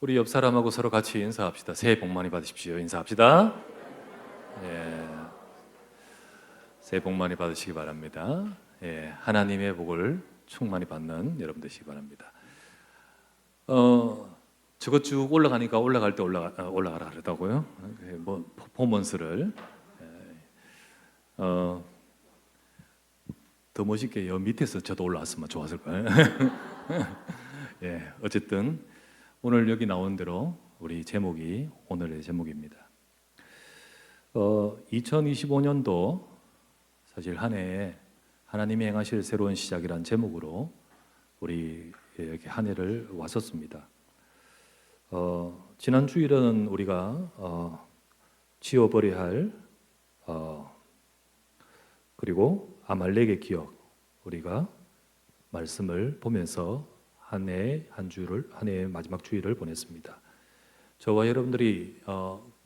우리 옆 사람하고 서로 같이 인사합시다. 새해 복 많이 받으십시오. 인사합시다. 예, 새해 복 많이 받으시기 바랍니다. 예, 하나님의 복을 충만히 받는 여러분 되시기 바랍니다. 저거 쭉 올라가니까 올라갈 때 올라가라 그러더라고요. 뭐 퍼포먼스를 더 멋있게 여 밑에서 저도 올라왔으면 좋았을 거예요. 예, 어쨌든 오늘 여기 나온 대로 우리 제목이 오늘의 제목입니다. 2025년도 사실 한 해에 하나님이 행하실 새로운 시작이란 제목으로 우리 이렇게 한 해를 왔었습니다. 지난 주일은 우리가 지워버려야 할 그리고 아말렉의 기억 우리가 말씀을 보면서 한 해의 마지막 주일을 보냈습니다. 저와 여러분들이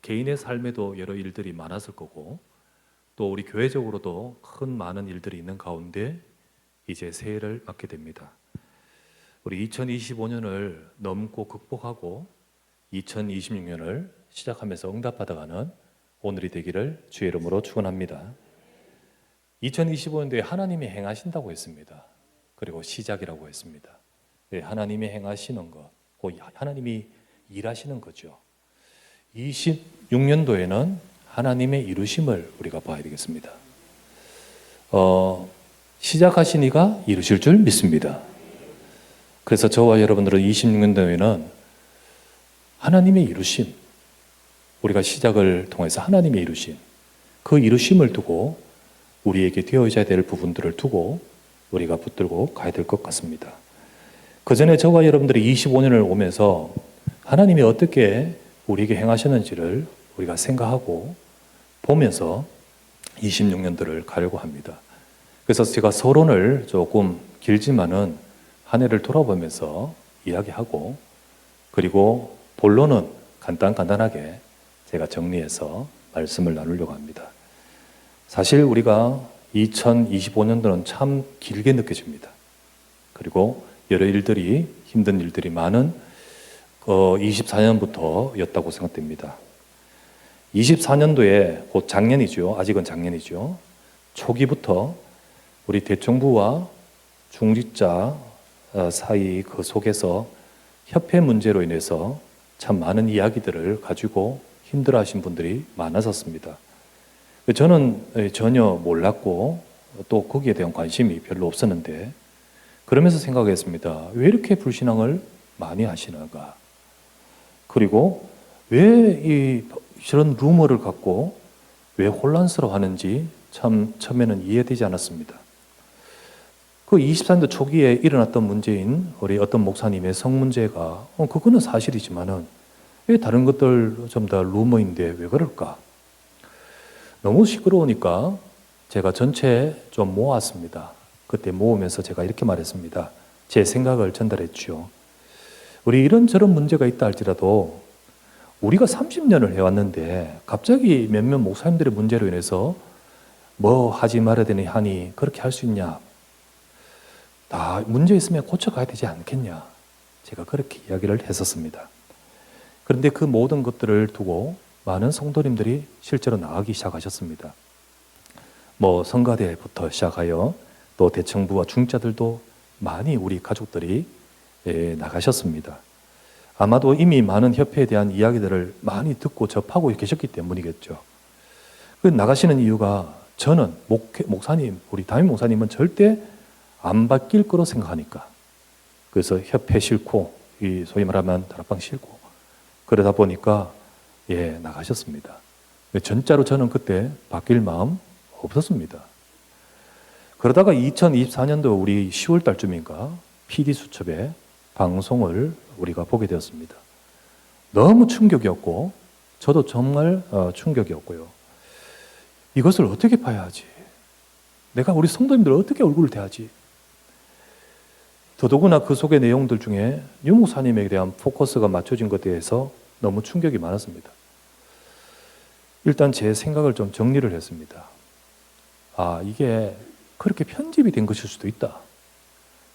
개인의 삶에도 여러 일들이 많았을 거고 또 우리 교회적으로도 많은 일들이 있는 가운데 이제 새해를 맞게 됩니다. 우리 2025년을 넘고 극복하고 2026년을 시작하면서 응답받아가는 오늘이 되기를 주의 이름으로 축원합니다. 2025년도에 하나님이 행하신다고 했습니다. 그리고 시작이라고 했습니다. 네, 하나님이 행하시는 것, 하나님이 일하시는 거죠. 26년도에는 하나님의 이루심을 우리가 봐야 되겠습니다. 시작하시니가 이루실 줄 믿습니다. 그래서 저와 여러분들은 26년도에는 하나님의 이루심, 우리가 시작을 통해서 하나님의 이루심, 그 이루심을 두고 우리에게 되어져야 될 부분들을 두고 우리가 붙들고 가야 될 것 같습니다. 그 전에 저와 여러분들이 25년을 오면서 하나님이 어떻게 우리에게 행하셨는지를 우리가 생각하고 보면서 26년도를 가려고 합니다. 그래서 제가 서론을 조금 길지만은 한 해를 돌아보면서 이야기하고 그리고 본론은 간단하게 제가 정리해서 말씀을 나누려고 합니다. 사실 우리가 2025년도는 참 길게 느껴집니다. 그리고 여러 일들이 힘든 일들이 많은 24년부터였다고 생각됩니다. 24년도에 곧 작년이죠. 아직은 작년이죠. 초기부터 우리 대청부와 중직자 사이 그 속에서 협회 문제로 인해서 참 많은 이야기들을 가지고 힘들어하신 분들이 많았었습니다. 저는 전혀 몰랐고 또 거기에 대한 관심이 별로 없었는데 그러면서 생각했습니다. 왜 이렇게 불신앙을 많이 하시는가? 그리고 왜 이런 루머를 갖고 왜 혼란스러워하는지 참 처음에는 이해되지 않았습니다. 그 24년도 초기에 일어났던 문제인 우리 어떤 목사님의 성 문제가 그거는 사실이지만은 왜 다른 것들 전부 다 루머인데 왜 그럴까? 너무 시끄러우니까 제가 전체 좀 모았습니다. 그때 모으면서 제가 이렇게 말했습니다. 제 생각을 전달했죠. 우리 이런저런 문제가 있다 할지라도 우리가 30년을 해왔는데 갑자기 몇몇 목사님들의 문제로 인해서 뭐 하지 말아야 되니 하니 그렇게 할 수 있냐? 다 문제 있으면 고쳐가야 되지 않겠냐? 제가 그렇게 이야기를 했었습니다. 그런데 그 모든 것들을 두고 많은 성도님들이 실제로 나가기 시작하셨습니다. 뭐 성가대부터 시작하여 또 대청부와 중자들도 많이 우리 가족들이 나가셨습니다. 아마도 이미 많은 협회에 대한 이야기들을 많이 듣고 접하고 계셨기 때문이겠죠. 그 나가시는 이유가 저는 목사님, 우리 담임 목사님은 절대 안 바뀔 거로 생각하니까. 그래서 협회 싫고, 소위 말하면 다락방 싫고, 그러다 보니까 나가셨습니다. 진짜로 저는 그때 바뀔 마음 없었습니다. 그러다가 2024년도 우리 10월 달쯤인가 PD수첩에 방송을 우리가 보게 되었습니다. 너무 충격이었고 저도 정말 충격이었고요. 이것을 어떻게 봐야 하지? 내가 우리 성도님들 어떻게 얼굴을 대하지? 더더구나 그 속의 내용들 중에 유 목사님에 대한 포커스가 맞춰진 것에 대해서 너무 충격이 많았습니다. 일단 제 생각을 좀 정리를 했습니다. 이게 그렇게 편집이 된 것일 수도 있다.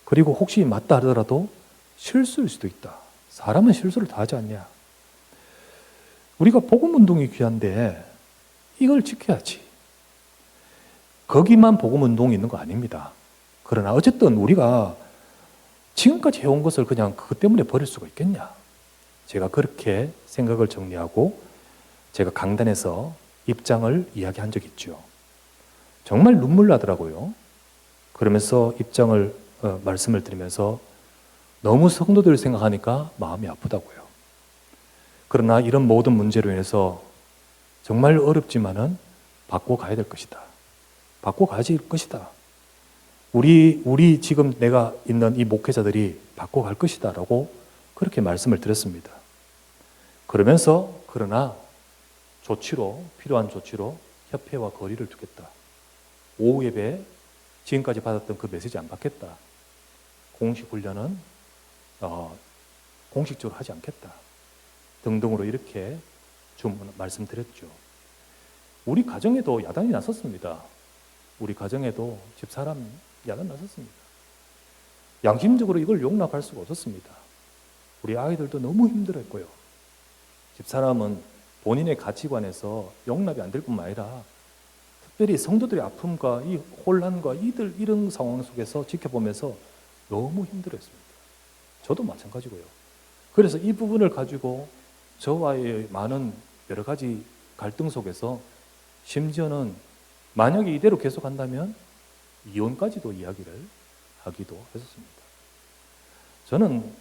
그리고 혹시 맞다 하더라도 실수일 수도 있다 사람은 실수를 다 하지 않냐. 우리가 복음운동이 귀한데 이걸 지켜야지. 거기만 복음운동이 있는 거 아닙니다. 그러나 어쨌든 우리가 지금까지 해온 것을 그냥 그것 때문에 버릴 수가 있겠냐. 제가 그렇게 생각을 정리하고 제가 강단에서 입장을 이야기한 적이 있죠. 정말 눈물 나더라고요. 그러면서 입장을 말씀을 드리면서 너무 성도들을 생각하니까 마음이 아프다고요. 그러나 이런 모든 문제로 인해서 정말 어렵지만은 바꿔가야 될 것이다. 바꿔가질 것이다. 우리 지금 내가 있는 이 목회자들이 바꿔갈 것이다 라고 그렇게 말씀을 드렸습니다. 그러면서 그러나 필요한 조치로 협회와 거리를 두겠다. 오후 예배 지금까지 받았던 그 메시지 안 받겠다. 공식 훈련은 공식적으로 하지 않겠다. 등등으로 이렇게 말씀드렸죠. 우리 가정에도 야단이 났었습니다. 우리 가정에도 집사람 야단 났었습니다. 양심적으로 이걸 용납할 수가 없었습니다. 우리 아이들도 너무 힘들었고요. 집사람은 본인의 가치관에서 용납이 안 될 뿐만 아니라 특별히 성도들의 아픔과 이 혼란과 이런 상황 속에서 지켜보면서 너무 힘들었습니다. 저도 마찬가지고요. 그래서 이 부분을 가지고 저와의 많은 여러 가지 갈등 속에서 심지어는 만약에 이대로 계속한다면 이혼까지도 이야기를 하기도 했었습니다. 저는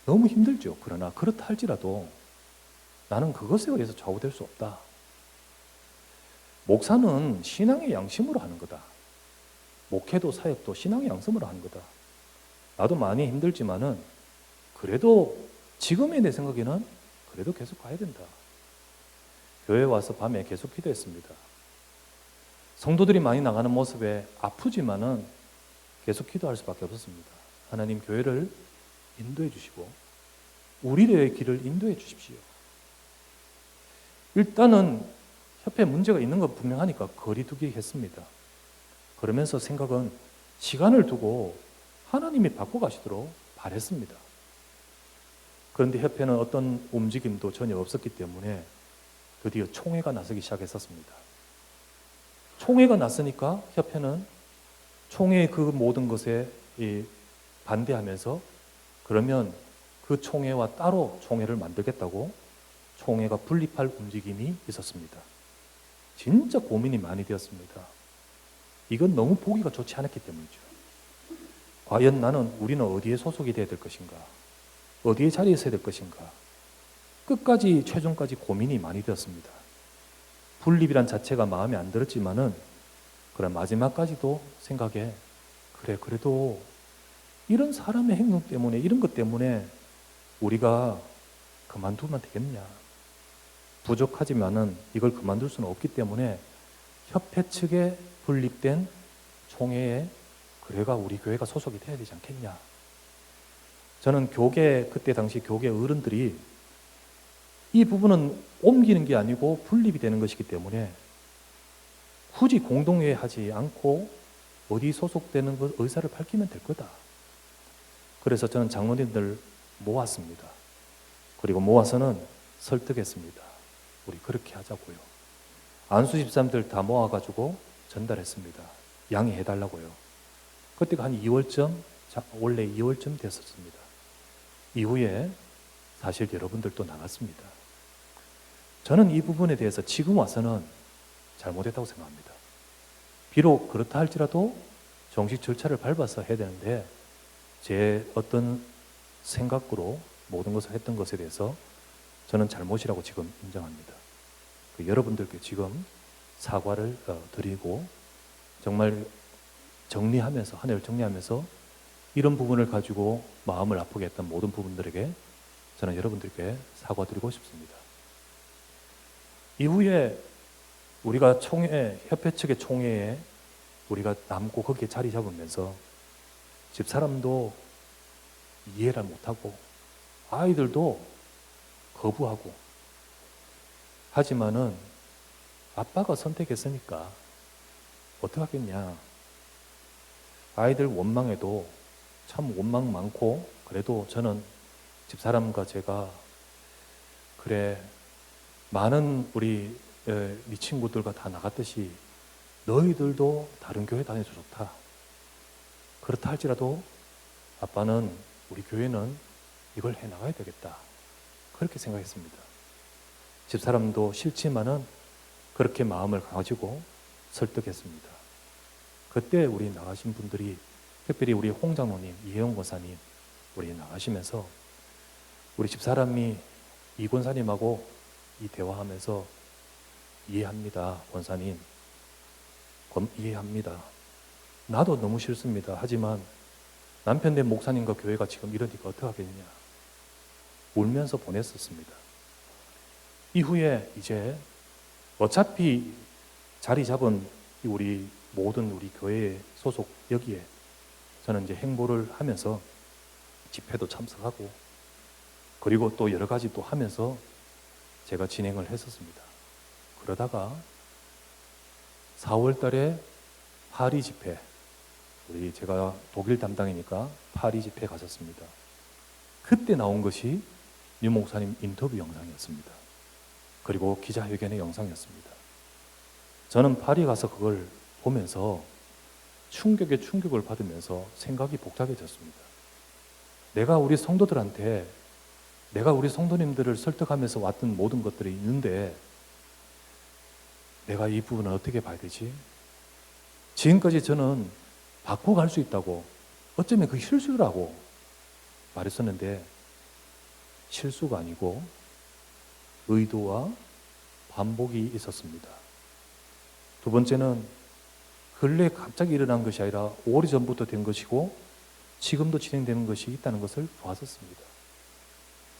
너무 힘들죠. 그러나 그렇다 할지라도 나는 그것에 의해서 좌우될 수 없다. 목사는 신앙의 양심으로 하는 거다. 목회도 사역도 신앙의 양심으로 하는 거다. 나도 많이 힘들지만은 그래도 지금의 내 생각에는 그래도 계속 가야 된다. 교회 와서 밤에 계속 기도했습니다. 성도들이 많이 나가는 모습에 아프지만은 계속 기도할 수밖에 없었습니다. 하나님 교회를 인도해 주시고 우리의 길을 인도해 주십시오. 일단은 협회에 문제가 있는 건 분명하니까 거리두기 했습니다. 그러면서 생각은 시간을 두고 하나님이 바꿔가시도록 바랬습니다. 그런데 협회는 어떤 움직임도 전혀 없었기 때문에 드디어 총회가 나서기 시작했었습니다. 총회가 났으니까 협회는 총회의 그 모든 것에 반대하면서 그러면 그 총회와 따로 총회를 만들겠다고 총회가 분립할 움직임이 있었습니다. 진짜 고민이 많이 되었습니다. 이건 너무 보기가 좋지 않았기 때문이죠. 과연 우리는 어디에 소속이 돼야 될 것인가? 어디에 자리에 서야 될 것인가? 끝까지 최종까지 고민이 많이 되었습니다. 분립이란 자체가 마음에 안 들었지만은 그런 마지막까지도 생각에 그래도 이런 사람의 행동 때문에 이런 것 때문에 우리가 그만두면 되겠냐? 부족하지만은 이걸 그만둘 수는 없기 때문에 협회 측에 분립된 총회에 그래가 우리 교회가 소속이 돼야 되지 않겠냐? 저는 그때 당시 교계 어른들이 이 부분은 옮기는 게 아니고 분립이 되는 것이기 때문에 굳이 공동회의 하지 않고 어디 소속되는 것 의사를 밝히면 될 거다. 그래서 저는 장로님들 모았습니다. 그리고 모아서는 설득했습니다. 우리 그렇게 하자고요. 안수 집사님들 다 모아가지고 전달했습니다. 양해해달라고요. 그때가 한 2월쯤, 원래 2월쯤 됐었습니다. 이후에 사실 여러분들도 나갔습니다. 저는 이 부분에 대해서 지금 와서는 잘못했다고 생각합니다. 비록 그렇다 할지라도 정식 절차를 밟아서 해야 되는데 제 어떤 생각으로 모든 것을 했던 것에 대해서 저는 잘못이라고 지금 인정합니다. 여러분들께 지금 사과를 드리고 정말 정리하면서 한 해를 정리하면서 이런 부분을 가지고 마음을 아프게 했던 모든 부분들에게 저는 여러분들께 사과드리고 싶습니다. 이후에 우리가 협회 측의 총회에 우리가 남고 거기에 자리 잡으면서 집사람도 이해를 못하고 아이들도 거부하고 하지만은 아빠가 선택했으니까 어떡하겠냐. 아이들 원망해도 참 원망 많고 그래도 저는 집사람과 제가 그래 많은 우리 네 친구들과 다 나갔듯이 너희들도 다른 교회 다녀도 좋다. 그렇다 할지라도 아빠는 우리 교회는 이걸 해나가야 되겠다. 그렇게 생각했습니다. 집사람도 싫지만은 그렇게 마음을 가지고 설득했습니다. 그때 우리 나가신 분들이 특별히 우리 홍 장로님, 이혜영 권사님 우리 나가시면서 우리 집사람이 이 권사님하고 이 대화하면서 이해합니다. 권사님 이해합니다. 나도 너무 싫습니다. 하지만 남편 된 목사님과 교회가 지금 이러니까 어떡하겠냐. 울면서 보냈었습니다. 이후에 이제 어차피 자리 잡은 우리 모든 우리 교회 소속 여기에 저는 이제 행보를 하면서 집회도 참석하고 그리고 또 여러 가지 또 하면서 제가 진행을 했었습니다. 그러다가 4월 달에 파리 집회, 제가 독일 담당이니까 파리 집회 갔었습니다. 그때 나온 것이 유 목사님 인터뷰 영상이었습니다. 그리고 기자회견의 영상이었습니다. 저는 파리 가서 그걸 보면서 충격에 충격을 받으면서 생각이 복잡해졌습니다. 내가 우리 성도들한테 내가 우리 성도님들을 설득하면서 왔던 모든 것들이 있는데 내가 이 부분을 어떻게 봐야 되지? 지금까지 저는 바꿔갈 수 있다고 어쩌면 그 실수라고 말했었는데 실수가 아니고 의도와 반복이 있었습니다. 두 번째는 근래 갑자기 일어난 것이 아니라 오래전부터 된 것이고 지금도 진행되는 것이 있다는 것을 보았었습니다.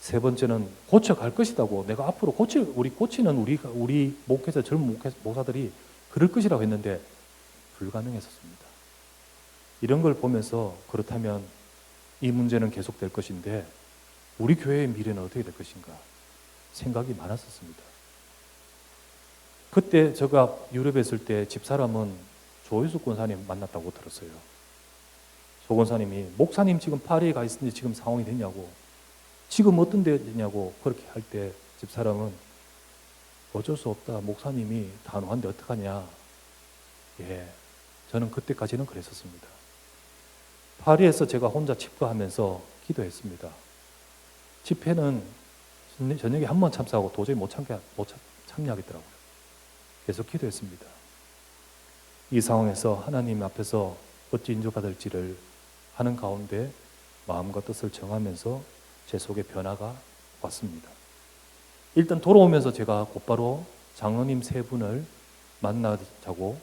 세 번째는 고쳐갈 것이라고 내가 앞으로 고치는 우리 목회자 젊은 목사들이 그럴 것이라고 했는데 불가능했었습니다. 이런 걸 보면서 그렇다면 이 문제는 계속될 것인데 우리 교회의 미래는 어떻게 될 것인가 생각이 많았었습니다. 그때 제가 유럽에 있을 때 집사람은 조혜숙 권사님 만났다고 들었어요. 조 권사님이 목사님 지금 파리에 가 있는데 지금 상황이 됐냐고 지금 어떤 데 되냐고 그렇게 할 때 집사람은 어쩔 수 없다. 목사님이 단호한데 어떡하냐. 예, 저는 그때까지는 그랬었습니다. 파리에서 제가 혼자 집회하면서 기도했습니다. 집회는 저녁에 한 번 참석하고 도저히 못 참여하겠더라고요. 계속 기도했습니다. 이 상황에서 하나님 앞에서 어찌 인도받을지를 하는 가운데 마음과 뜻을 정하면서 제 속에 변화가 왔습니다. 일단 돌아오면서 제가 곧바로 장로님 세 분을 만나자고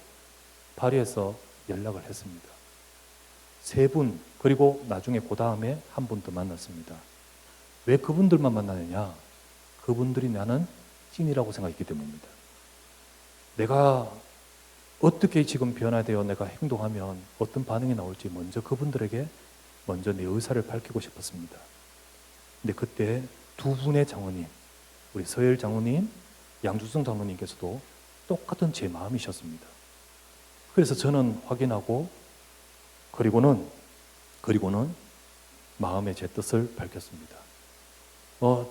파리에서 연락을 했습니다. 세 분, 그리고 나중에 그 다음에 한 분 더 만났습니다. 왜 그분들만 만나느냐? 그분들이 나는 찐이라고 생각했기 때문입니다. 내가 어떻게 지금 변화되어 내가 행동하면 어떤 반응이 나올지 먼저 그분들에게 먼저 내 의사를 밝히고 싶었습니다. 근데 그때 두 분의 장로님, 우리 서열 장로님, 양주성 장로님께서도 똑같은 제 마음이셨습니다. 그래서 저는 확인하고 그리고는 마음의 제 뜻을 밝혔습니다.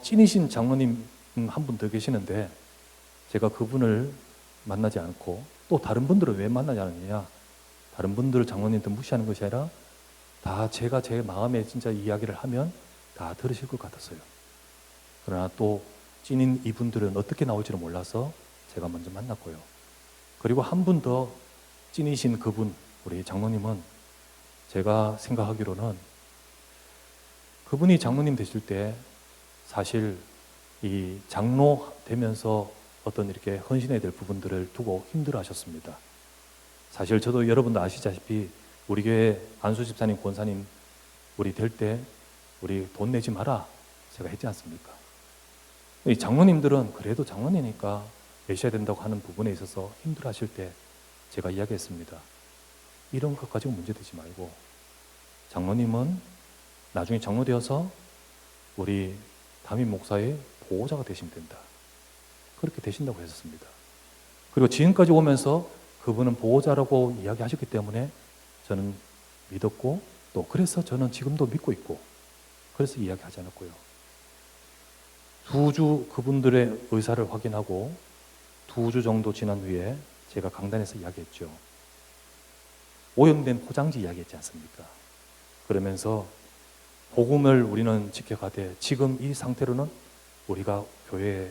찐이신 장로님 한 분 더 계시는데 제가 그분을 만나지 않고 또 다른 분들은 왜 만나지 않느냐? 다른 분들 장로님들 무시하는 것이 아니라 다 제가 제 마음에 진짜 이야기를 하면 다 들으실 것 같았어요. 그러나 또 찐인 이분들은 어떻게 나올지를 몰라서 제가 먼저 만났고요. 그리고 한 분 더 찐이신 그분, 우리 장로님은 제가 생각하기로는 그분이 장로님 되실 때 사실 이 장로 되면서 어떤 이렇게 헌신해야 될 부분들을 두고 힘들어 하셨습니다. 사실 저도 여러분도 아시다시피 우리 교회 안수 집사님, 권사님 우리 될 때 우리 돈 내지 마라 제가 했지 않습니까? 이 장로님들은 그래도 장로님이니까 내셔야 된다고 하는 부분에 있어서 힘들어 하실 때 제가 이야기했습니다. 이런 것 가지고 문제되지 말고 장로님은 나중에 장로 되어서 우리 담임 목사의 보호자가 되시면 된다. 그렇게 되신다고 했었습니다. 그리고 지금까지 오면서 그분은 보호자라고 이야기하셨기 때문에 저는 믿었고 또 그래서 저는 지금도 믿고 있고 그래서 이야기하지 않았고요. 2주 그분들의 의사를 확인하고 2주 정도 지난 후에 제가 강단에서 이야기했죠. 오염된 포장지 이야기했지 않습니까? 그러면서 복음을 우리는 지켜가되 지금 이 상태로는 우리가 교회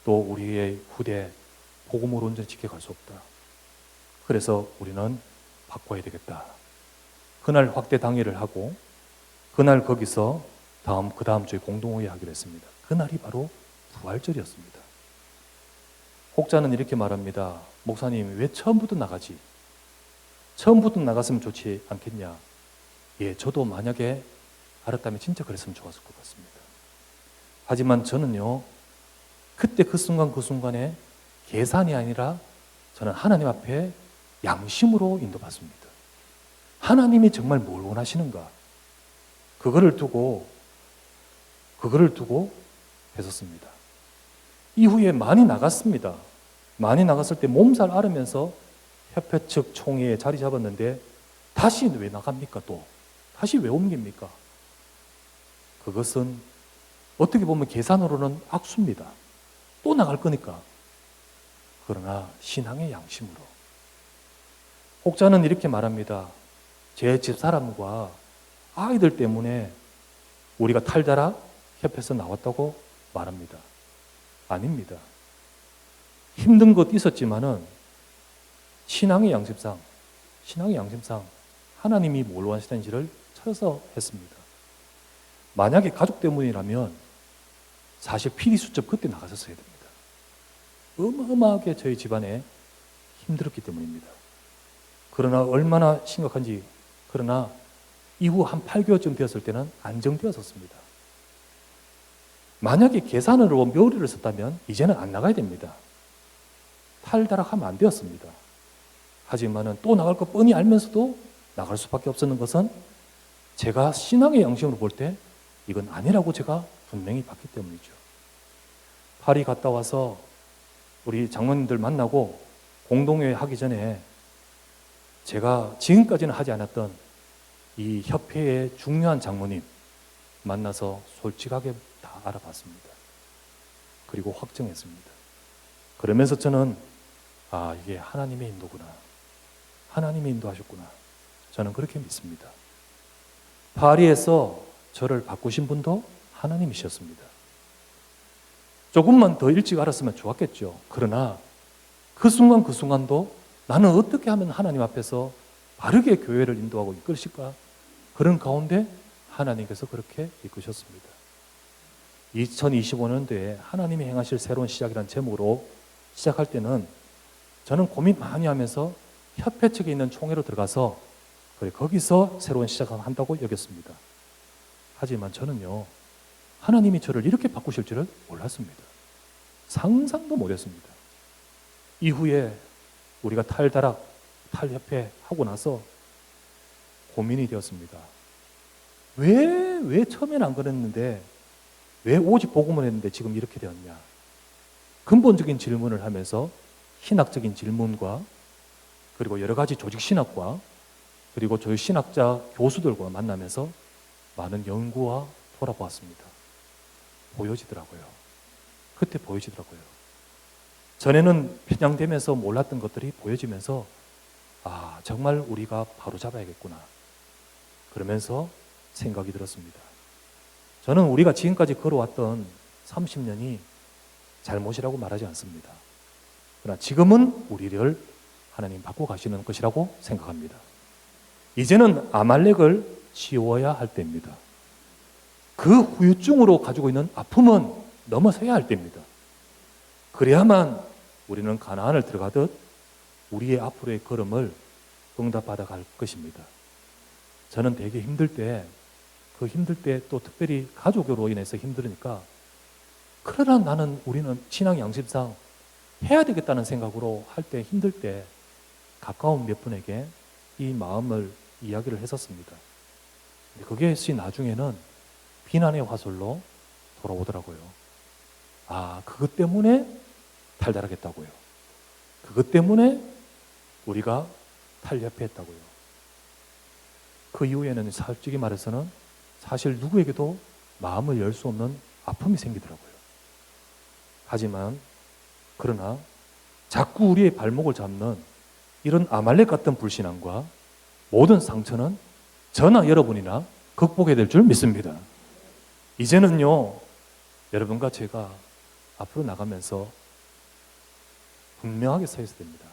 또 우리의 후대 복음으로 온전히 지켜갈 수 없다. 그래서 우리는 바꿔야 되겠다. 그날 확대 당일을 하고 그날 거기서 그 다음 주에 공동회의 하기로 했습니다. 그날이 바로 부활절이었습니다. 혹자는 이렇게 말합니다. 목사님, 왜 처음부터 나가지? 처음부터 나갔으면 좋지 않겠냐? 예, 저도 만약에 알았다면 진짜 그랬으면 좋았을 것 같습니다. 하지만 저는요, 그때 그 순간 그 순간에 계산이 아니라 저는 하나님 앞에 양심으로 인도받습니다. 하나님이 정말 뭘 원하시는가? 그거를 두고 했었습니다. 이후에 많이 나갔습니다. 많이 나갔을 때 몸살 앓으면서 협회 측 총회에 자리 잡았는데 다시 왜 나갑니까 또? 다시 왜 옮깁니까? 그것은 어떻게 보면 계산으로는 악수입니다. 또 나갈 거니까. 그러나 신앙의 양심으로. 혹자는 이렇게 말합니다. 제 집사람과 아이들 때문에 우리가 탈다락 협회에서 나왔다고 말합니다. 아닙니다. 힘든 것 있었지만은 신앙의 양심상 하나님이 뭘 원하시는지를 찾아서 했습니다. 만약에 가족 때문이라면 사실 피리수첩 그때 나갔었어야 됩니다. 어마어마하게 저희 집안에 힘들었기 때문입니다. 그러나 얼마나 심각한지, 그러나 이후 한 8개월쯤 되었을 때는 안정되었었습니다. 만약에 계산으로 며느리를 썼다면 이제는 안 나가야 됩니다. 탈다락하면 안 되었습니다. 하지만은 또 나갈 거 뻔히 알면서도 나갈 수밖에 없었는 것은 제가 신앙의 양심으로 볼 때 이건 아니라고 제가 분명히 봤기 때문이죠. 파리 갔다 와서 우리 장로님들 만나고 공동회의 하기 전에 제가 지금까지는 하지 않았던 이 협회의 중요한 장로님 만나서 솔직하게 다 알아봤습니다. 그리고 확정했습니다. 그러면서 저는 이게 하나님의 인도구나. 하나님이 인도하셨구나. 저는 그렇게 믿습니다. 파리에서 저를 바꾸신 분도 하나님이셨습니다. 조금만 더 일찍 알았으면 좋았겠죠. 그러나 그 순간 그 순간도 나는 어떻게 하면 하나님 앞에서 바르게 교회를 인도하고 이끌실까? 그런 가운데 하나님께서 그렇게 이끄셨습니다. 2025년도에 하나님이 행하실 새로운 시작이라는 제목으로 시작할 때는 저는 고민 많이 하면서 협회 측에 있는 총회로 들어가서 거기서 새로운 시작을 한다고 여겼습니다. 하지만 저는요, 하나님이 저를 이렇게 바꾸실 줄을 몰랐습니다. 상상도 못했습니다. 이후에 우리가 탈협회 하고 나서 고민이 되었습니다. 왜 처음에는 안 그랬는데, 왜 오직 복음을 했는데 지금 이렇게 되었냐? 근본적인 질문을 하면서 신학적인 질문과 그리고 여러 가지 조직신학과 그리고 저희 신학자 교수들과 만나면서 많은 연구와 돌아보았습니다. 보여지더라고요. 그때 보여지더라고요. 전에는 편향되면서 몰랐던 것들이 보여지면서 정말 우리가 바로 잡아야겠구나. 그러면서 생각이 들었습니다. 저는 우리가 지금까지 걸어왔던 30년이 잘못이라고 말하지 않습니다. 그러나 지금은 우리를 하나님 바꿔 가시는 것이라고 생각합니다. 이제는 아말렉을 지워야 할 때입니다. 그 후유증으로 가지고 있는 아픔은 넘어서야 할 때입니다. 그래야만 우리는 가나안을 들어가듯 우리의 앞으로의 걸음을 응답받아 갈 것입니다. 저는 되게 힘들 때 또 특별히 가족으로 인해서 힘들으니까 그러나 우리는 신앙 양심상 해야 되겠다는 생각으로 할 때 힘들 때 가까운 몇 분에게 이 마음을 이야기를 했었습니다. 그것이 나중에는 비난의 화살로 돌아오더라고요. 그것 때문에 탈달하겠다고요. 그것 때문에 우리가 탈협했다고요. 그 이후에는 솔직히 말해서는 사실 누구에게도 마음을 열 수 없는 아픔이 생기더라고요. 하지만 그러나 자꾸 우리의 발목을 잡는 이런 아말렉 같은 불신앙과 모든 상처는 저나 여러분이나 극복해야 될 줄 믿습니다. 이제는요, 여러분과 제가 앞으로 나가면서 분명하게 서 있어야 됩니다.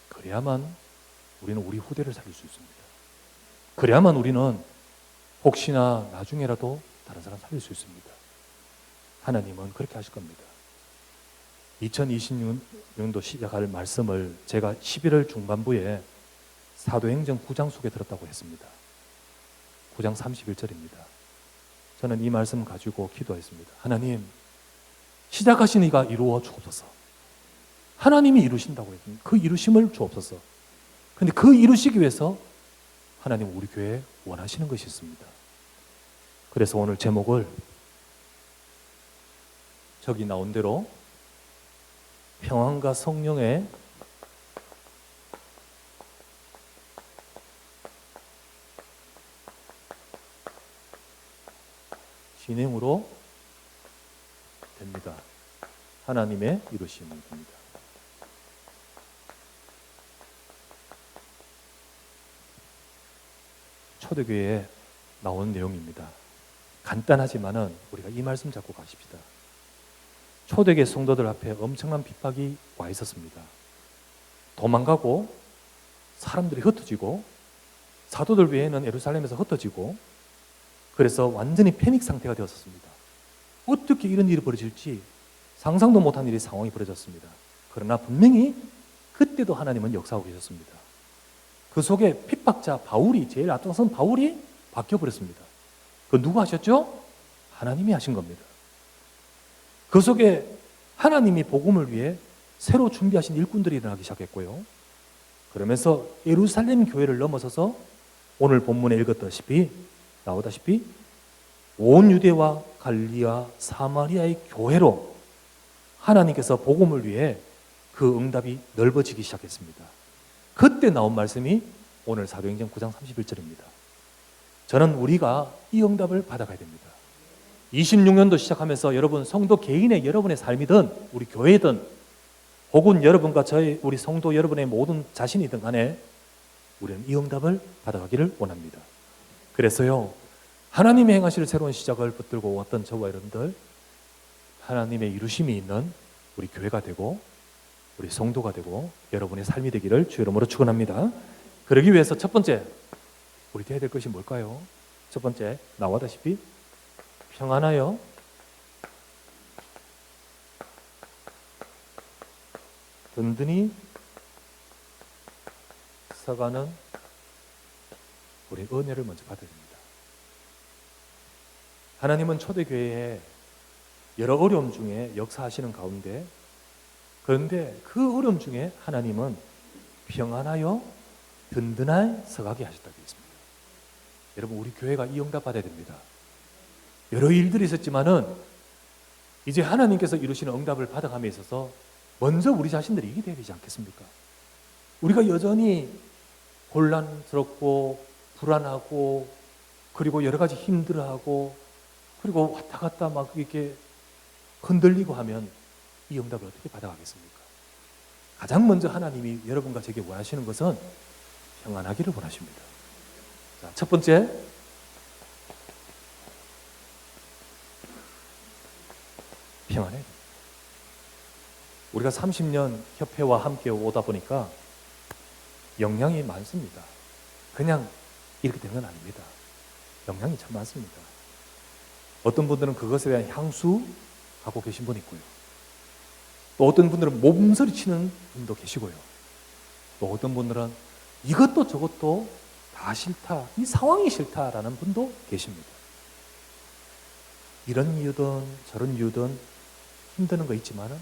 그래야만 우리는 우리 후대를 살릴 수 있습니다. 그래야만 우리는 혹시나 나중에라도 다른 사람 살릴 수 있습니다. 하나님은 그렇게 하실 겁니다. 2026년도 시작할 말씀을 제가 11월 중반부에 사도행전 9장 속에 들었다고 했습니다. 9장 31절입니다. 저는 이 말씀 가지고 기도했습니다. 하나님, 시작하신 이가 이루어 주옵소서. 하나님이 이루신다고 했습니다. 그 이루심을 주옵소서. 근데 그 이루시기 위해서 하나님 우리 교회에 원하시는 것이 있습니다. 그래서 오늘 제목을 저기 나온 대로 평안과 성령의 진행으로 됩니다. 하나님의 이루심이 됩니다. 초대교회에 나온 내용입니다. 간단하지만은 우리가 이 말씀 잡고 가십시다. 초대교회 성도들 앞에 엄청난 핍박이 와 있었습니다. 도망가고 사람들이 흩어지고 사도들 외에는 예루살렘에서 흩어지고 그래서 완전히 패닉 상태가 되었습니다. 어떻게 이런 일이 벌어질지 상상도 못한 일이 상황이 벌어졌습니다. 그러나 분명히 그때도 하나님은 역사하고 계셨습니다. 그 속에 핍박자 바울이 제일 앞장선 바울이 바뀌어버렸습니다. 그 누가 하셨죠? 하나님이 하신 겁니다. 그 속에 하나님이 복음을 위해 새로 준비하신 일꾼들이 일어나기 시작했고요. 그러면서 예루살렘 교회를 넘어서서 오늘 본문에 읽었다시피 나오다시피 온 유대와 갈릴리와 사마리아의 교회로 하나님께서 복음을 위해 그 응답이 넓어지기 시작했습니다. 그때 나온 말씀이 오늘 사도행전 9장 31절입니다. 저는 우리가 이 응답을 받아가야 됩니다. 26년도 시작하면서 여러분 성도 개인의 여러분의 삶이든 우리 교회든 혹은 여러분과 우리 성도 여러분의 모든 자신이든 간에 우리는 이 응답을 받아가기를 원합니다. 그래서요, 하나님의 행하실 새로운 시작을 붙들고 왔던 저와 여러분들 하나님의 이루심이 있는 우리 교회가 되고 우리 성도가 되고 여러분의 삶이 되기를 주 이름으로 축원합니다. 그러기 위해서 첫 번째 우리 해야 될 것이 뭘까요? 첫 번째 나와다시피 평안하여 든든히 서가는 우리 은혜를 먼저 받아야 됩니다. 하나님은 초대교회에 여러 어려움 중에 역사하시는 가운데 그런데 그 어려움 중에 하나님은 평안하여 든든하게 서가게 하셨다고 했습니다. 여러분 우리 교회가 이 응답 받아야 됩니다. 여러 일들이 있었지만은 이제 하나님께서 이루시는 응답을 받아감에 있어서 먼저 우리 자신들이 이게 돼야 되지 않겠습니까? 우리가 여전히 곤란스럽고 불안하고 그리고 여러 가지 힘들어하고 그리고 왔다 갔다 막 이렇게 흔들리고 하면 이 응답을 어떻게 받아가겠습니까? 가장 먼저 하나님이 여러분과 제게 원하시는 것은 평안하기를 원하십니다. 자, 첫 번째 평안해. 우리가 30년 협회와 함께 오다 보니까 영향이 많습니다. 그냥 이렇게 된 건 아닙니다. 영향이 참 많습니다. 어떤 분들은 그것에 대한 향수하고 계신 분이 있고요. 또 어떤 분들은 몸서리 치는 분도 계시고요. 또 어떤 분들은 이것도 저것도 다 싫다, 이 상황이 싫다라는 분도 계십니다. 이런 이유든 저런 이유든 힘드는 거 있지만은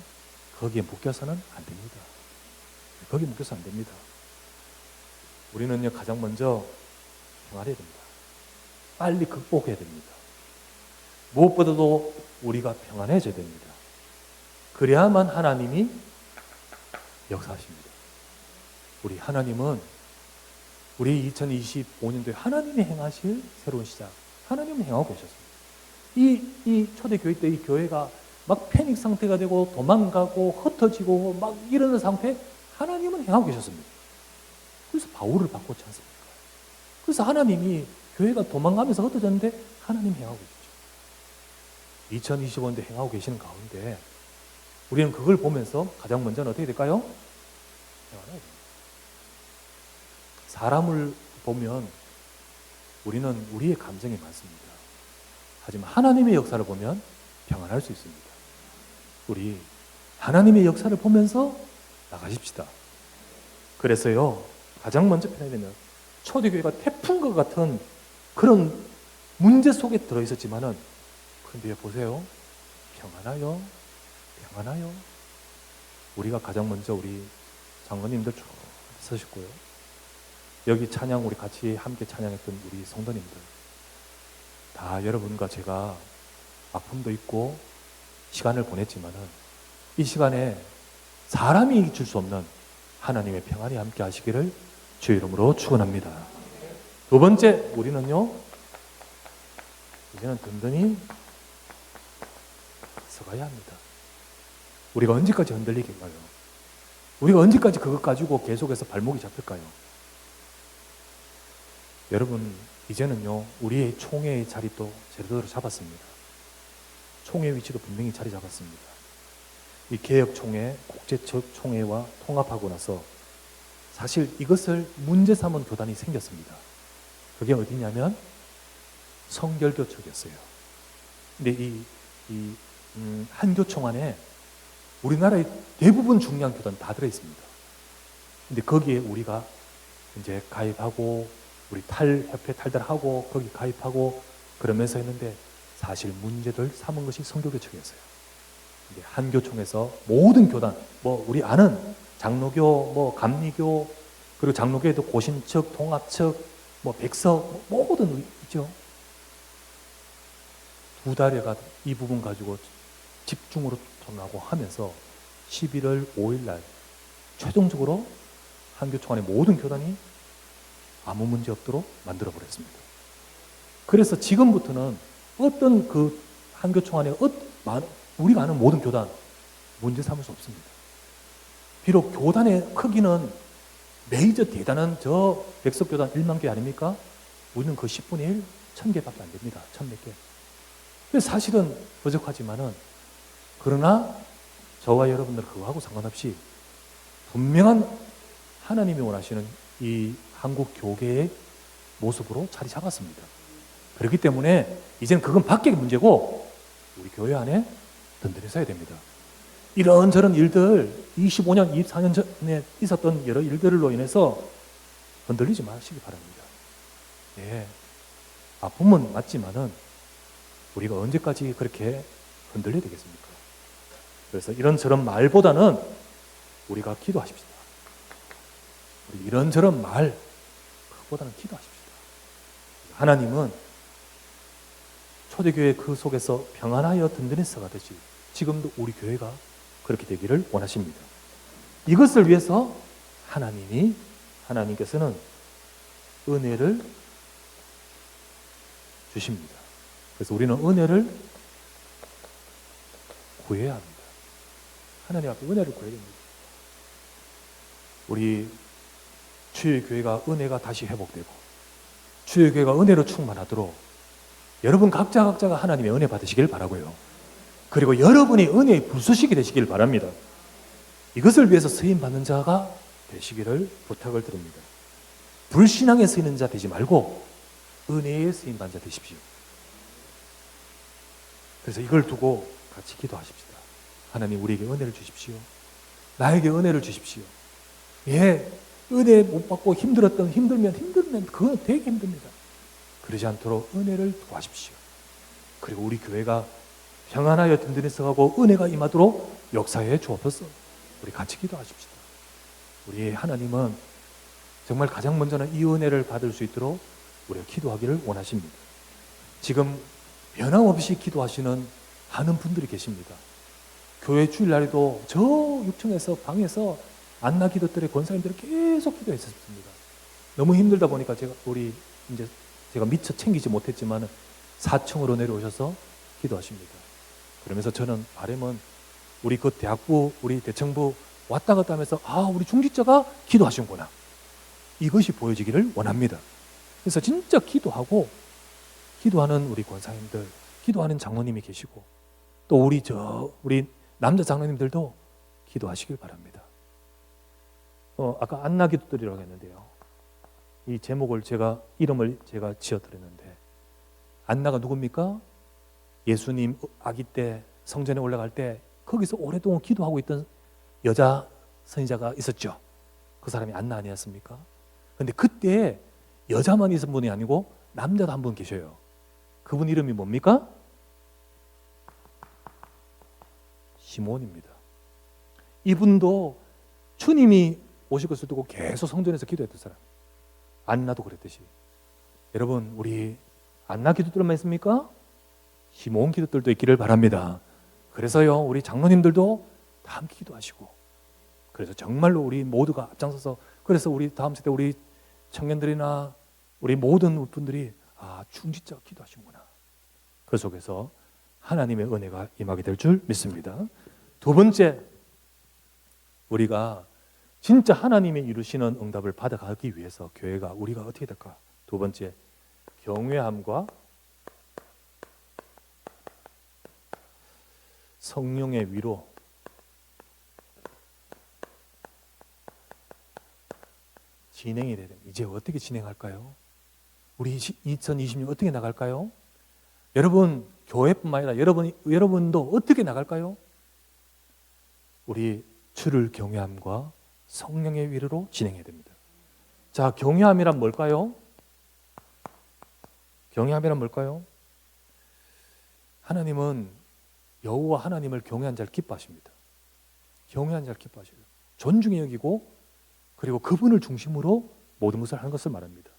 거기에 묶여서는 안 됩니다. 거기에 묶여서 안 됩니다. 우리는요, 가장 먼저 평안해야 됩니다. 빨리 극복해야 됩니다. 무엇보다도 우리가 평안해져야 됩니다. 그래야만 하나님이 역사하십니다. 우리 하나님은 우리 2025년도에 하나님이 행하실 새로운 시작, 하나님은 행하고 계셨습니다. 이 초대교회 때 이 교회가 막 패닉 상태가 되고 도망가고 흩어지고 막 이러는 상태에 하나님은 행하고 계셨습니다. 그래서 바울을 바꿨지 않습니까? 그래서 하나님이 교회가 도망가면서 흩어졌는데 하나님 행하고 계시죠. 2025년대 행하고 계시는 가운데 우리는 그걸 보면서 가장 먼저는 어떻게 될까요? 사람을 보면 우리는 우리의 감정이 많습니다. 하지만 하나님의 역사를 보면 평안할 수 있습니다. 우리 하나님의 역사를 보면서 나가십시다. 그래서요, 가장 먼저 편해야 되는 초대교회가 태풍과 같은 그런 문제 속에 들어있었지만은, 그런데 보세요. 평안하여, 평안하여. 우리가 가장 먼저 우리 장로님들 쭉 서셨고요. 여기 찬양 우리 같이 함께 찬양했던 우리 성도님들 다 여러분과 제가 아픔도 있고 시간을 보냈지만은 이 시간에 사람이 줄 수 없는 하나님의 평안이 함께 하시기를 주의 이름으로 축원합니다. 두 번째, 우리는요 이제는 든든히 서가야 합니다. 우리가 언제까지 흔들리겠까요? 우리가 언제까지 그것 가지고 계속해서 발목이 잡힐까요? 여러분, 이제는요 우리의 총회의 자리도 제대로 잡았습니다. 총회 위치도 분명히 자리 잡았습니다. 이 개혁총회, 국제적 총회와 통합하고 나서 사실 이것을 문제 삼은 교단이 생겼습니다. 그게 어디냐면 성결교 쪽이었어요. 근데 이 한교총 안에 우리나라의 대부분 중요한 교단 다 들어있습니다. 근데 거기에 우리가 이제 가입하고 우리 협회 탈달하고 거기 가입하고 그러면서 했는데 사실 문제를 삼은 것이 성결교 측이었어요. 근데 한교총에서 모든 교단, 뭐 우리 아는 장로교, 뭐 감리교, 그리고 장로교에도 고신측, 통합측, 뭐 백석, 모든 있죠. 두 달여가 이 부분 가지고 집중으로 토론하고 하면서 11월 5일 날 최종적으로 한교총 안의 모든 교단이 아무 문제 없도록 만들어 버렸습니다. 그래서 지금부터는 어떤 그 한교총 안에 우리가 아는 모든 교단 문제 삼을 수 없습니다. 비록 교단의 크기는 메이저 대단한 저 백석교단 1만 개 아닙니까? 우리는 그 10분의 1, 1000개밖에 안 됩니다. 1000몇 개. 그래서 사실은 부족하지만은 그러나 저와 여러분들 그거하고 상관없이 분명한 하나님이 원하시는 이 한국 교계의 모습으로 자리 잡았습니다. 그렇기 때문에 이제는 그건 밖의 문제고 우리 교회 안에 든든히 서야 됩니다. 이런저런 일들 25년, 24년 전에 있었던 여러 일들로 인해서 흔들리지 마시기 바랍니다. 예, 아픔은 맞지만은 우리가 언제까지 그렇게 흔들려야 되겠습니까? 그래서 이런저런 말보다는 우리가 기도하십시다. 우리 이런저런 말 그것보다는 기도하십시다. 하나님은 초대교회 그 속에서 평안하여 든든히 서가듯이 지금도 우리 교회가 그렇게 되기를 원하십니다. 이것을 위해서 하나님께서는 은혜를 주십니다. 그래서 우리는 은혜를 구해야 합니다. 하나님 앞에 은혜를 구해야 됩니다. 우리 주의 교회가 은혜가 다시 회복되고 주의 교회가 은혜로 충만하도록 여러분 각자가 하나님의 은혜 받으시길 바라고요. 그리고 여러분이 은혜의 불쏘시개 되시길 바랍니다. 이것을 위해서 쓰임받는 자가 되시기를 부탁을 드립니다. 불신앙에 쓰이는 자 되지 말고 은혜에 쓰임받는 자 되십시오. 그래서 이걸 두고 같이 기도하십시다. 하나님 우리에게 은혜를 주십시오. 나에게 은혜를 주십시오. 예, 은혜 못 받고 힘들면 그건 되게 힘듭니다. 그러지 않도록 은혜를 구하십시오. 그리고 우리 교회가 평안하여 든든히 서가고 은혜가 임하도록 역사해 주옵소서. 우리 같이 기도하십시다. 우리 하나님은 정말 가장 먼저는 이 은혜를 받을 수 있도록 우리가 기도하기를 원하십니다. 지금 변함없이 기도하시는 많은 분들이 계십니다. 교회 주일날에도 저 6층에서 방에서 안나 기도 때 권사님들이 계속 기도했었습니다. 너무 힘들다 보니까 제가 미처 챙기지 못했지만 4층으로 내려오셔서 기도하십니다. 그러면서 저는 바람은 우리 그 대학부, 우리 대청부 왔다 갔다 하면서 우리 중직자가 기도하시는구나. 이것이 보여지기를 원합니다. 그래서 진짜 기도하는 우리 권사님들, 기도하는 장로님이 계시고 또 우리 남자 장로님들도 기도하시길 바랍니다. 아까 안나 기도들이라고 했는데요. 이 제목을 이름을 제가 지어드렸는데 안나가 누굽니까? 예수님 아기 때 성전에 올라갈 때 거기서 오랫동안 기도하고 있던 여자 선지자가 있었죠. 그 사람이 안나 아니었습니까? 그런데 그때 여자만 있은 분이 아니고 남자도 한 분 계셔요. 그분 이름이 뭡니까? 시몬입니다. 이분도 주님이 오실 것을 두고 계속 성전에서 기도했던 사람. 안나도 그랬듯이. 여러분, 우리 안나 기도들만 있습니까? 시몬 기도들도 있기를 바랍니다. 그래서요, 우리 장로님들도 다 함께 기도하시고, 그래서 정말로 우리 모두가 앞장서서, 그래서 우리 다음 세대 우리 청년들이나 우리 모든 분들이 중직자 기도하시는구나. 그 속에서 하나님의 은혜가 임하게 될 줄 믿습니다. 두 번째, 우리가 진짜 하나님이 이루시는 응답을 받아가기 위해서 교회가 우리가 어떻게 될까? 두 번째, 경외함과 성령의 위로, 진행이 돼야 됩니다. 이제 어떻게 진행할까요? 우리 2020년 어떻게 나갈까요? 여러분, 교회뿐만 아니라 여러분도 어떻게 나갈까요? 우리 주를 경외함과 성령의 위로로 진행해야 됩니다. 자, 경외함이란 뭘까요? 경외함이란 뭘까요? 하나님은 여호와 하나님을 경외한 자를 기뻐하십니다. 경외한 자를 기뻐하셔요. 존중히 여기고 그리고 그분을 중심으로 모든 것을 하는 것을 말합니다.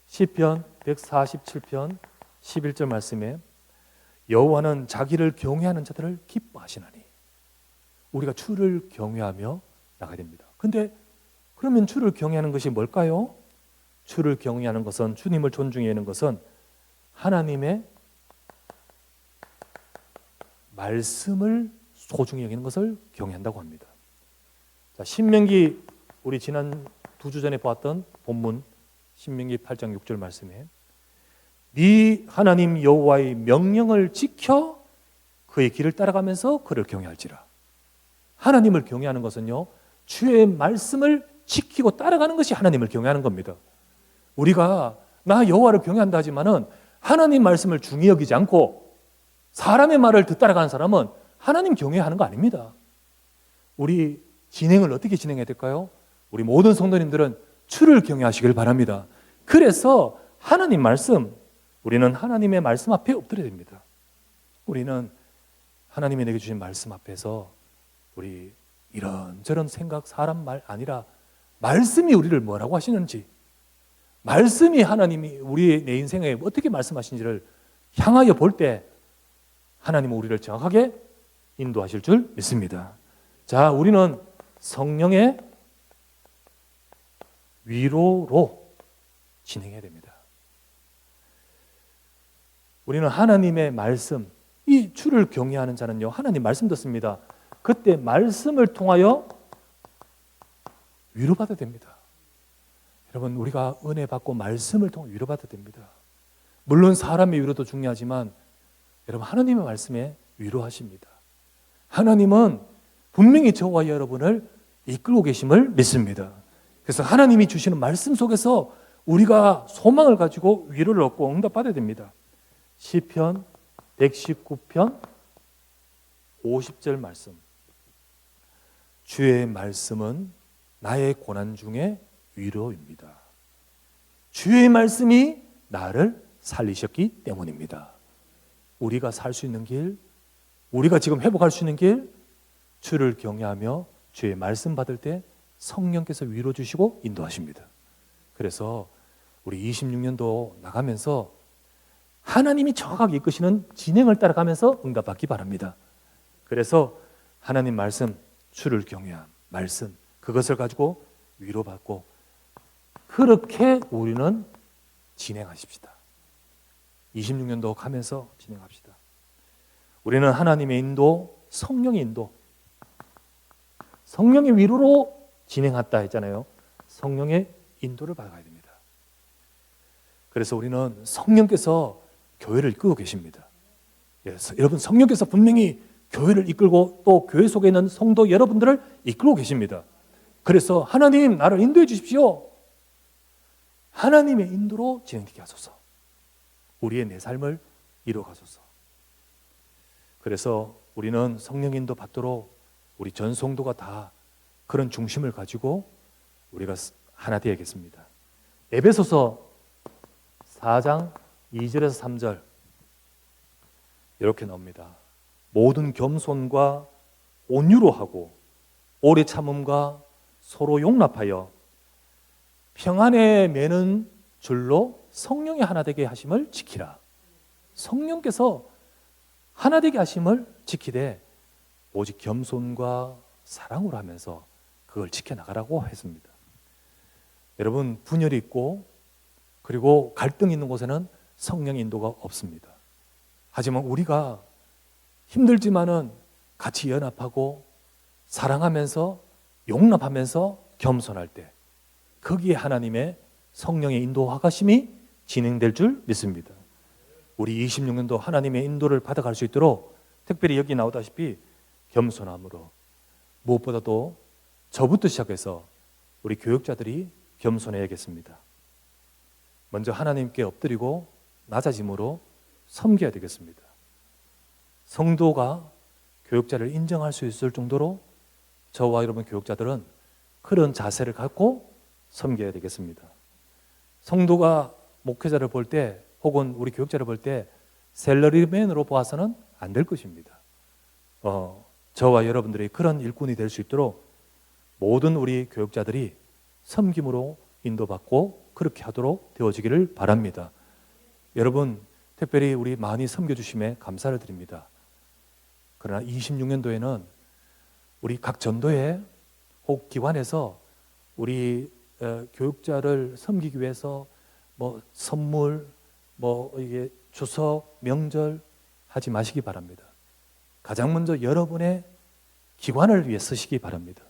시편 147편 11절 말씀에 여호와는 자기를 경외하는 자들을 기뻐하시나니, 우리가 주를 경외하며 나가야 됩니다. 근데 그러면 주를 경외하는 것이 뭘까요? 주를 경외하는 것은, 주님을 존중해야 하는 것은 하나님의 말씀을 소중히 여기는 것을 경외한다고 합니다. 자, 신명기, 우리 지난 2주 전에 보았던 본문 신명기 8장 6절 말씀에 네 하나님 여호와의 명령을 지켜 그의 길을 따라가면서 그를 경외할지라. 하나님을 경외하는 것은요, 주의 말씀을 지키고 따라가는 것이 하나님을 경외하는 겁니다. 우리가 나 여호와를 경외한다 하지만은 하나님 말씀을 중히 여기지 않고 사람의 말을 따라가는 사람은 하나님 경외하는 거 아닙니다. 우리 진행을 어떻게 진행해야 될까요? 우리 모든 성도님들은 주를 경외하시길 바랍니다. 그래서 하나님 말씀, 우리는 하나님의 말씀 앞에 엎드려야 됩니다. 우리는 하나님이 내게 주신 말씀 앞에서 우리 이런저런 생각, 사람 말 아니라 말씀이 우리를 뭐라고 하시는지, 말씀이 하나님이 내 인생에 어떻게 말씀하시는지를 향하여 볼 때 하나님은 우리를 정확하게 인도하실 줄 믿습니다. 자, 우리는 성령의 위로로 진행해야 됩니다. 우리는 하나님의 말씀, 이 주를 경외하는 자는요, 하나님 말씀 듣습니다. 그때 말씀을 통하여 위로받아야 됩니다. 여러분, 우리가 은혜 받고 말씀을 통해 위로받아야 됩니다. 물론 사람의 위로도 중요하지만 여러분, 하나님의 말씀에 위로하십니다. 하나님은 분명히 저와 여러분을 이끌고 계심을 믿습니다. 그래서 하나님이 주시는 말씀 속에서 우리가 소망을 가지고 위로를 얻고 응답받아야 됩니다. 시편 119편 50절 말씀. 주의 말씀은 나의 고난 중에 위로입니다. 주의 말씀이 나를 살리셨기 때문입니다. 우리가 살 수 있는 길, 우리가 지금 회복할 수 있는 길, 주를 경외하며 주의 말씀 받을 때 성령께서 위로 주시고 인도하십니다. 그래서 우리 26년도 나가면서 하나님이 정확하게 이끄시는 진행을 따라가면서 응답받기 바랍니다. 그래서 하나님 말씀, 주를 경외함, 말씀, 그것을 가지고 위로받고 그렇게 우리는 진행하십시다. 26년도 가면서 진행합시다. 우리는 하나님의 인도, 성령의 인도, 성령의 위로로 진행했다 했잖아요. 성령의 인도를 받아가야 됩니다. 그래서 우리는 성령께서 교회를 이끌고 계십니다. 여러분, 성령께서 분명히 교회를 이끌고 또 교회 속에 있는 성도 여러분들을 이끌고 계십니다. 그래서 하나님, 나를 인도해 주십시오. 하나님의 인도로 진행되게 하소서. 우리의 내 삶을 이루어 가소서. 그래서 우리는 성령 인도 받도록 우리 전 성도가 다 그런 중심을 가지고 우리가 하나 되어야겠습니다. 에베소서 4장 2절에서 3절 이렇게 나옵니다. 모든 겸손과 온유로 하고 오래 참음과 서로 용납하여 평안에 매는 줄로 성령의 하나 되게 하심을 지키라. 성령께서 하나 되게 하심을 지키되 오직 겸손과 사랑으로 하면서 그걸 지켜나가라고 했습니다. 여러분, 분열이 있고 그리고 갈등이 있는 곳에는 성령의 인도가 없습니다. 하지만 우리가 힘들지만은 같이 연합하고 사랑하면서 용납하면서 겸손할 때 거기에 하나님의 성령의 인도하심이 진행될 줄 믿습니다. 우리 26년도 하나님의 인도를 받아갈 수 있도록 특별히 여기 나오다시피 겸손함으로, 무엇보다도 저부터 시작해서 우리 교육자들이 겸손해야겠습니다. 먼저 하나님께 엎드리고 낮아짐으로 섬겨야 되겠습니다. 성도가 교육자를 인정할 수 있을 정도로 저와 여러분 교육자들은 그런 자세를 갖고 섬겨야 되겠습니다. 성도가 목회자를 볼 때 혹은 우리 교육자를 볼 때 셀러리맨으로 보아서는 안 될 것입니다. 저와 여러분들이 그런 일꾼이 될 수 있도록 모든 우리 교육자들이 섬김으로 인도받고 그렇게 하도록 되어지기를 바랍니다. 여러분, 특별히 우리 많이 섬겨주심에 감사를 드립니다. 그러나 26년도에는 우리 각 전도회 혹 기관에서 우리 교육자를 섬기기 위해서 뭐 선물, 뭐 이게 추석, 명절 하지 마시기 바랍니다. 가장 먼저 여러분의 기관을 위해 쓰시기 바랍니다.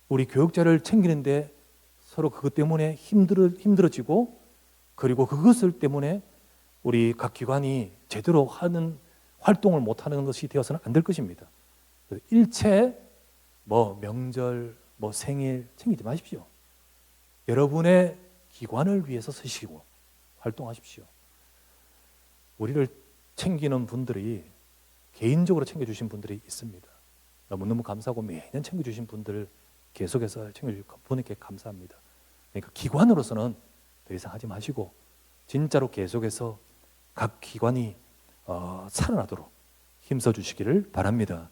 우리 교육자를 챙기는데 서로 그것 때문에 힘들어지고 그리고 그것을 때문에 우리 각 기관이 제대로 하는 활동을 못하는 것이 되어서는 안 될 것입니다. 일체 뭐 명절, 뭐 생일 챙기지 마십시오. 여러분의 기관을 위해서 쓰시고 활동하십시오. 우리를 챙기는 분들이 개인적으로 챙겨주신 분들이 있습니다. 너무너무 감사하고 매년 챙겨주신 분들을 계속해서 챙겨주신 분에게 감사합니다. 그러니까 기관으로서는 더 이상 하지 마시고 진짜로 계속해서 각 기관이 살아나도록 힘써주시기를 바랍니다.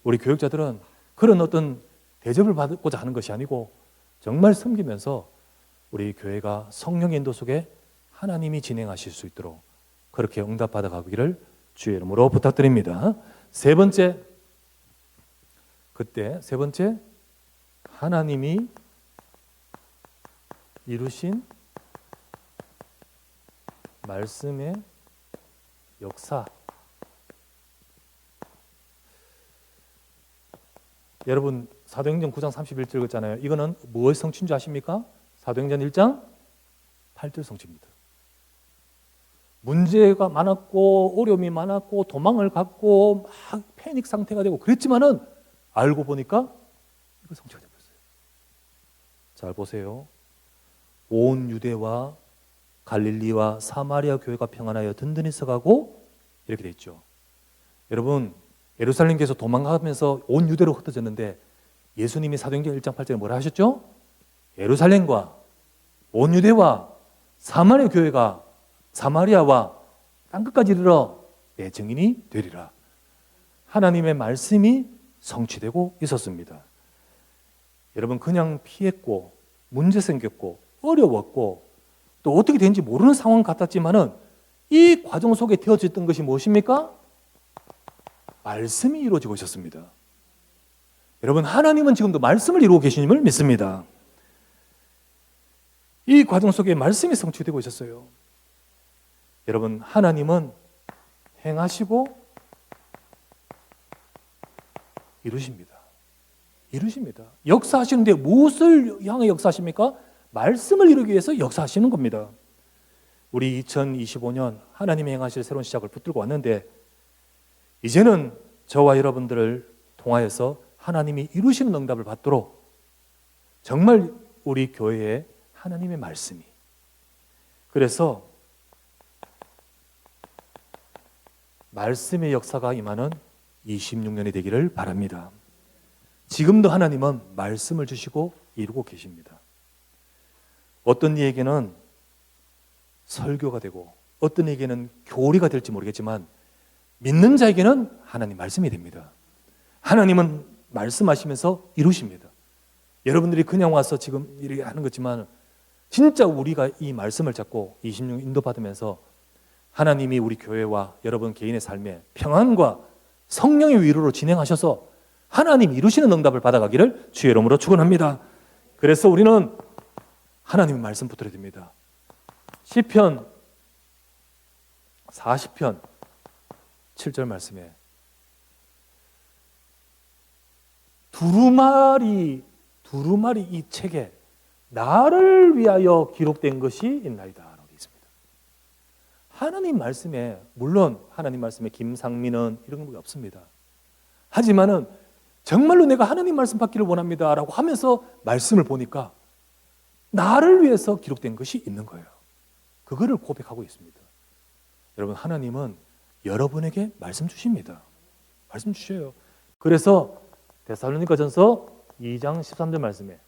우리 교육자들은 그런 어떤 대접을 받고자 하는 것이 아니고 정말 섬기면서 우리 교회가 성령의 인도 속에 하나님이 진행하실 수 있도록 그렇게 응답받아 가기를 주의 이름으로 부탁드립니다. 세 번째, 하나님이 이루신 말씀의 역사. 여러분, 사도행전 9장 31절 읽었잖아요. 이거는 무엇의 성취인 줄 아십니까? 사도행전 1장 8절 성취입니다. 문제가 많았고 어려움이 많았고 도망을 갔고 막 패닉 상태가 되고 그랬지만은 알고 보니까 이거 성취가 되었어요. 잘 보세요. 온 유대와 갈릴리와 사마리아 교회가 평안하여 든든히 서가고 이렇게 돼 있죠. 여러분, 예루살렘께서 도망가면서 온 유대로 흩어졌는데 예수님이 사도행전 1장 8절에 뭐라 하셨죠? 예루살렘과 온 유대와 사마리아 교회가 사마리아와 땅끝까지 이르러 내 증인이 되리라. 하나님의 말씀이 성취되고 있었습니다. 여러분, 그냥 피했고 문제 생겼고 어려웠고 또 어떻게 되는지 모르는 상황 같았지만은 이 과정 속에 되어졌던 것이 무엇입니까? 말씀이 이루어지고 있었습니다. 여러분, 하나님은 지금도 말씀을 이루고 계시님을 믿습니다. 이 과정 속에 말씀이 성취되고 있었어요. 여러분, 하나님은 행하시고 이루십니다. 이루십니다. 역사하시는데 무엇을 향해 역사하십니까? 말씀을 이루기 위해서 역사하시는 겁니다. 우리 2025년 하나님이 행하실 새로운 시작을 붙들고 왔는데 이제는 저와 여러분들을 통하여서 하나님이 이루시는 응답을 받도록 정말 우리 교회에 하나님의 말씀이, 그래서 말씀의 역사가 임하는 26년이 되기를 바랍니다. 지금도 하나님은 말씀을 주시고 이루고 계십니다. 어떤 이에게는 설교가 되고 어떤 이에게는 교리가 될지 모르겠지만 믿는 자에게는 하나님 말씀이 됩니다. 하나님은 말씀하시면서 이루십니다. 여러분들이 그냥 와서 지금 이렇게 하는 거지만 진짜 우리가 이 말씀을 잡고 26년 인도받으면서 하나님이 우리 교회와 여러분 개인의 삶에 평안과 성령의 위로로 진행하셔서 하나님이 이루시는 응답을 받아가기를 주의 이름으로 축원합니다. 그래서 우리는 하나님의 말씀 붙들어야 됩니다. 시편 40편 7절 말씀에 두루마리 이 책에 나를 위하여 기록된 것이 있나이다 라고 되어 있습니다. 하나님 말씀에, 물론 하나님 말씀에 김상민은 이런 게 없습니다. 하지만은 정말로 내가 하나님 말씀 받기를 원합니다 라고 하면서 말씀을 보니까 나를 위해서 기록된 것이 있는 거예요. 그거를 고백하고 있습니다. 여러분, 하나님은 여러분에게 말씀 주십니다. 말씀 주셔요. 그래서 데살로니가전서 2장 13절 말씀에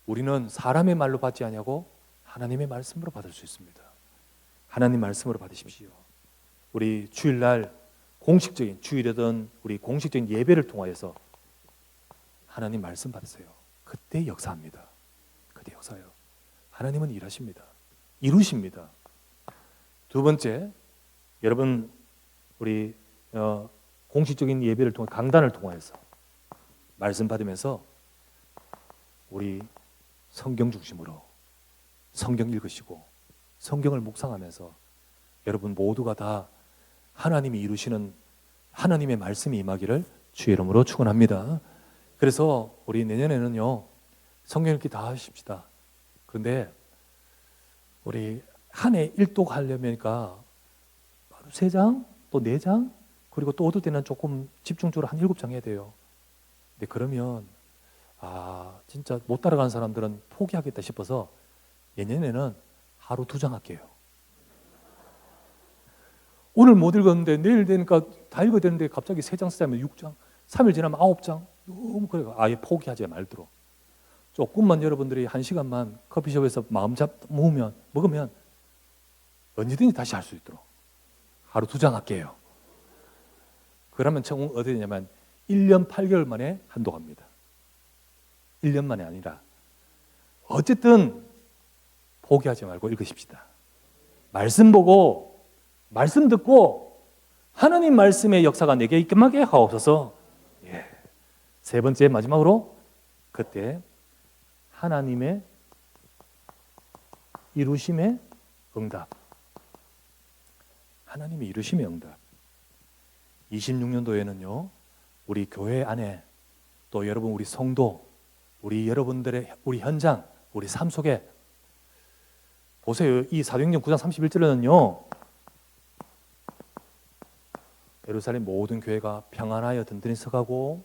우리는 사람의 말로 받지 아니하고 하나님의 말씀으로 받을 수 있습니다. 하나님 말씀으로 받으십시오. 우리 주일날 공식적인, 주일이든 우리 공식적인 예배를 통하여서 하나님 말씀 받으세요. 그때 역사합니다. 그때 역사해요. 하나님은 일하십니다. 이루십니다. 두 번째, 여러분 우리 공식적인 예배를 통해 강단을 통하여서 말씀 받으면서 우리 성경 중심으로 성경 읽으시고 성경을 묵상하면서 여러분 모두가 다 하나님이 이루시는 하나님의 말씀이 임하기를 주의 이름으로 축원합니다. 그래서 우리 내년에는요 성경 읽기 다 하십시다. 그런데 우리 한 해 일독하려니까 3장 또 4장 그리고 또 어떨 때는 조금 집중적으로 한 7장 해야 돼요. 근데 그러면 진짜 못 따라가는 사람들은 포기하겠다 싶어서 내년에는 하루 2장 할게요. 오늘 못 읽었는데 내일 되니까 다 읽어야 되는데 갑자기 3장 쓰자면 6장, 3일 지나면 9장. 너무 그래. 아예 포기하지 말도록. 조금만 여러분들이 1시간만 커피숍에서 마음 먹으면 언제든지 다시 할 수 있도록 하루 2장 할게요. 그러면 총 어디 되냐면 1년 8개월 만에 한독합니다. 1년 만에 아니라 어쨌든 포기하지 말고 읽으십시다. 말씀 보고 말씀 듣고 하나님 말씀의 역사가 내게 임하게 하옵소서. 세 번째 마지막으로 그때 하나님의 이루심의 응답. 하나님의 이루심의 응답. 26년도에는요 우리 교회 안에 또 여러분 우리 성도 우리 여러분들의 우리 현장 우리 삶 속에 보세요. 이 사도행전 9장 31절에는요 예루살렘 모든 교회가 평안하여 든든히 서가고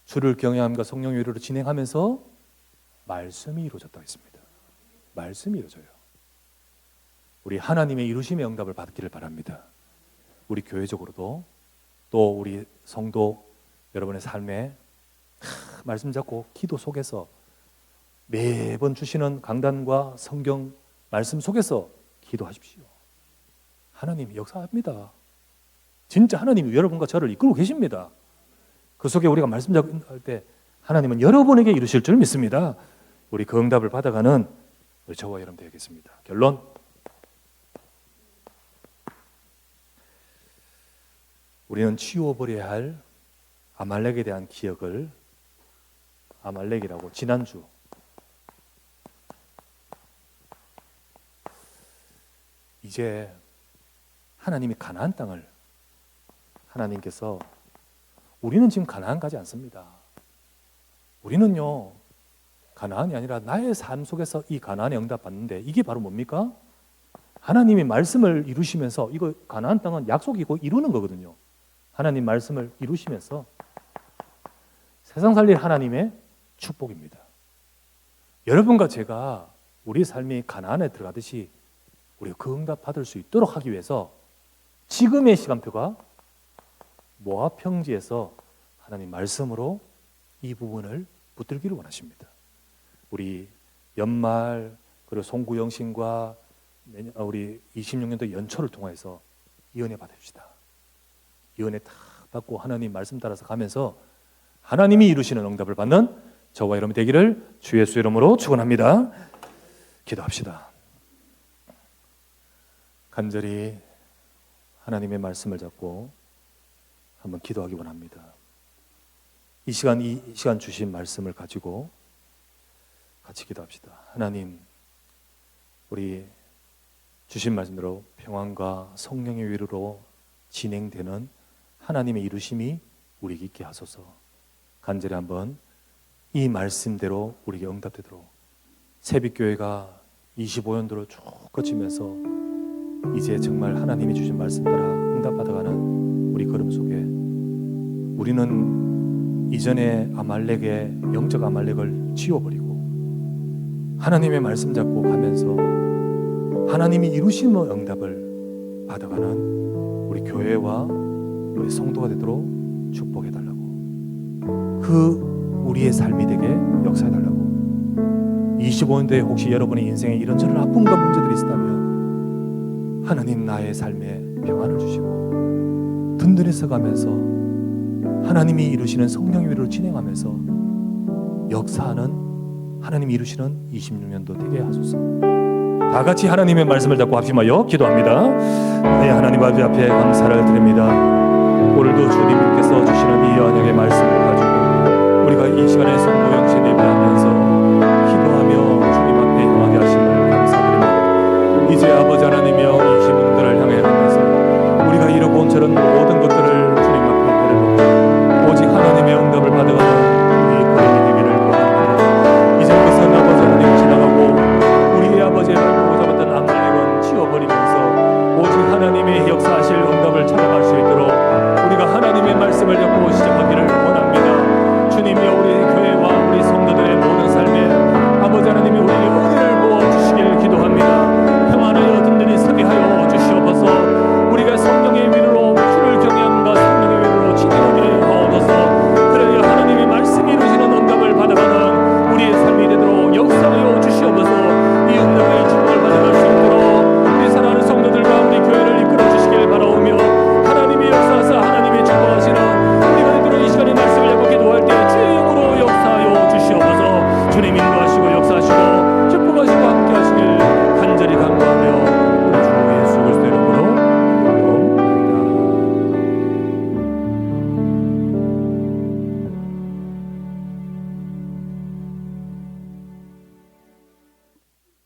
주를 경외함과 성령의 위로로 진행하면서 말씀이 이루어졌다고 했습니다. 말씀이 이루어져요. 우리 하나님의 이루심의 응답을 받기를 바랍니다. 우리 교회적으로도 또 우리 성도 여러분의 삶에 말씀 잡고 기도 속에서 매번 주시는 강단과 성경 말씀 속에서 기도하십시오. 하나님이 역사합니다. 진짜 하나님이 여러분과 저를 이끌고 계십니다. 그 속에 우리가 말씀 잡고 할 때 하나님은 여러분에게 이루실 줄 믿습니다. 우리 그 응답을 받아가는 우리 저와 여러분 되겠습니다. 결론, 우리는 치워버려야 할 아말렉에 대한 기억을 아말렉이라고 지난주 이제 하나님이 가나안 땅을 하나님께서 우리는 지금 가나안 가지 않습니다. 우리는요, 가나안이 아니라 나의 삶 속에서 이 가나안에 응답받는데 이게 바로 뭡니까? 하나님이 말씀을 이루시면서, 이거 가나안 땅은 약속이고 이루는 거거든요. 하나님 말씀을 이루시면서 세상 살릴 하나님의 축복입니다. 여러분과 제가 우리 삶이 가나안에 들어가듯이 우리가 그 응답 받을 수 있도록 하기 위해서 지금의 시간표가 모압 평지에서 하나님 말씀으로 이 부분을 붙들기를 원하십니다. 우리 연말 그리고 송구영신과 우리 26년도 연초를 통해서 이 은혜 받읍시다. 이 은혜 다 받고 하나님 말씀 따라서 가면서 하나님이 이루시는 응답을 받는 저와 여러분 되기를 주 예수 이름으로 축원합니다. 기도합시다. 간절히 하나님의 말씀을 잡고 한번 기도하기 원합니다. 이 시간 주신 말씀을 가지고 같이 기도합시다. 하나님, 우리 주신 말씀대로 평안과 성령의 위로로 진행되는 하나님의 이루심이 우리에게 있게 하소서. 간절히 한번 이 말씀대로 우리에게 응답되도록 새벽교회가 25년도를 쭉 거치면서 이제 정말 하나님이 주신 말씀 따라 응답받아가는 우리 걸음 속에 우리는 이전에 아말렉의 영적 아말렉을 지워버리고 하나님의 말씀 잡고 가면서 하나님이 이루시는 응답을 받아가는 우리 교회와 우리 성도가 되도록 축복해달라고, 그 우리의 삶이 되게 역사해달라고. 25년도에 혹시 여러분의 인생에 이런저런 아픔과 문제들이 있다면 하나님 나의 삶에 평안을 주시고 든든해서 가면서 하나님이 이루시는 성령의 위로를 진행하면서 역사하는 하나님이 이루시는 26년도 되게 하소서. 다 같이 하나님의 말씀을 잡고 합심하여 기도합니다. 네, 하나님 아버지 앞에 감사를 드립니다. 오늘도 주님께서 주시는 이 언약의 말씀을 가지고 우리가 이 시간에서